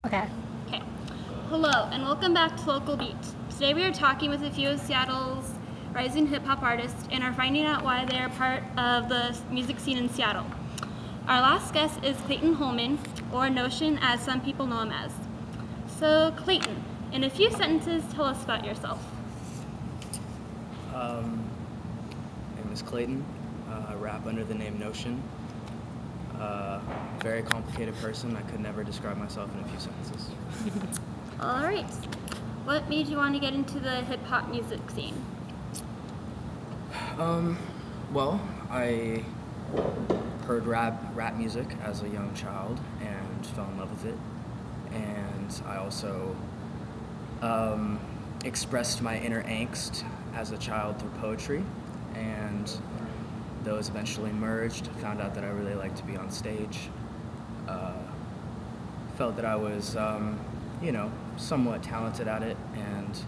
Okay. Okay. Hello, and welcome back to Local Beat. Today we are talking with a few of Seattle's rising hip-hop artists and are finding out why they are part of the music scene in Seattle. Our last guest is Clayton Holman, or Notion as some people know him as. So, Clayton, in a few sentences, tell us about yourself. My name is Clayton. I rap under the name Notion. Very complicated person. I could never describe myself in a few sentences. All right. What made you want to get into the hip-hop music scene? Well, I heard rap music as a young child and fell in love with it. And I also expressed my inner angst as a child through poetry. And those eventually merged. Found out that I really liked to be on stage. Felt that I was, somewhat talented at it, and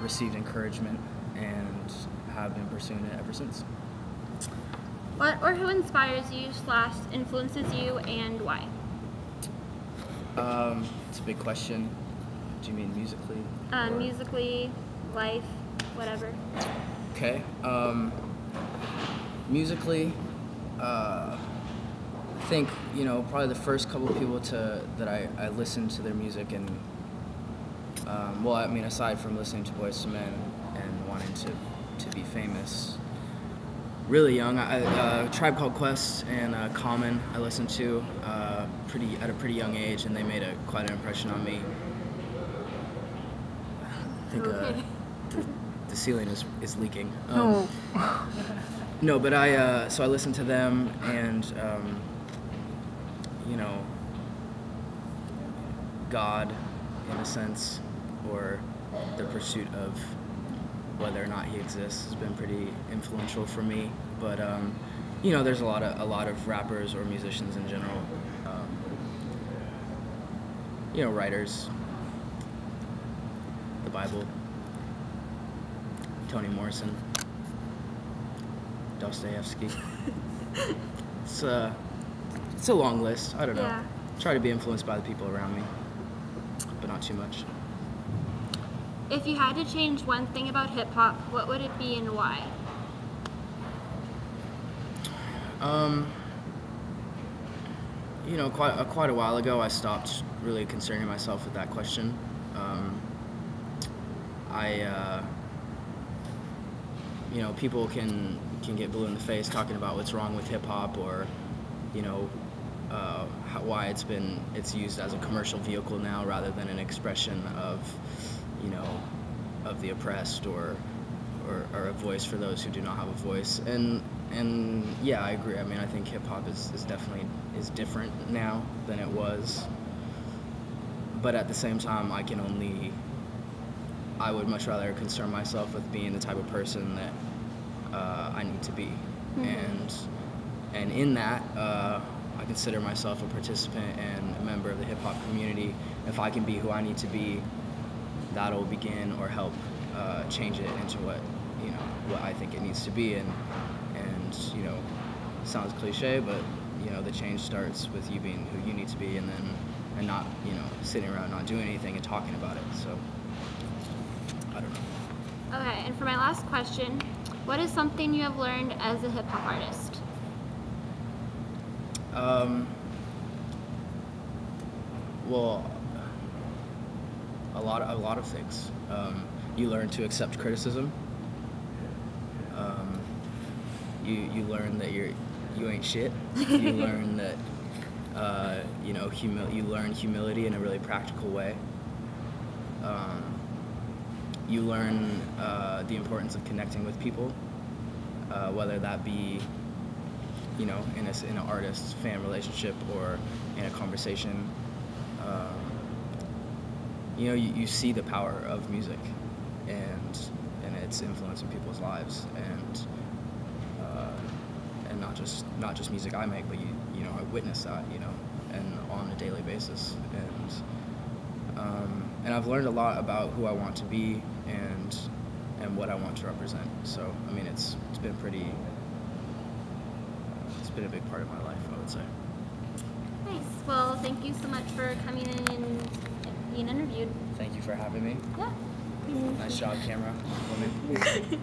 received encouragement, and have been pursuing it ever since. What or who inspires you / influences you, and why? It's a big question. Do you mean musically? Musically, life, whatever. Okay. Musically, I think, probably the first couple of people that I listened to their music and, aside from listening to Boyz II Men and wanting to be famous, really young, Tribe Called Quest and Common I listened to at a pretty young age, and they made quite an impression on me. I think the ceiling is leaking. No, but I listened to them, and God, in a sense, or the pursuit of whether or not He exists, has been pretty influential for me. But there's a lot of rappers or musicians in general, writers, the Bible, Toni Morrison, Dostoevsky. It's a long list. I don't know. Yeah. Try to be influenced by the people around me, but not too much. If you had to change one thing about hip hop, what would it be and why? Quite a while ago, I stopped really concerning myself with that question. People can get blue in the face talking about what's wrong with hip hop, or why it's used as a commercial vehicle now rather than an expression of the oppressed, or a voice for those who do not have a voice. And yeah, I agree. I mean, I think hip hop is definitely different now than it was. But at the same time, I would much rather concern myself with being the type of person that I need to be. And in that, I consider myself a participant and a member of the hip hop community. If I can be who I need to be, that'll begin or help change it into what I think it needs to be. And sounds cliche, but the change starts with you being who you need to be, and not sitting around not doing anything and talking about it. So I don't know. Okay, and for my last question, what is something you have learned as a hip hop artist? Well, a lot of things. You learn to accept criticism. You learn that you ain't shit. You learn that you learn humility in a really practical way. You learn the importance of connecting with people, whether that be in an artist-fan relationship or in a conversation. You see the power of music and its influence in people's lives, and not just music I make, but I witness that and on a daily basis, and I've learned a lot about who I want to be and what I want to represent. So I mean, it's been a big part of my life, I would say. Nice. Well, thank you so much for coming in and being interviewed. Thank you for having me. Yeah. Nice job, camera woman.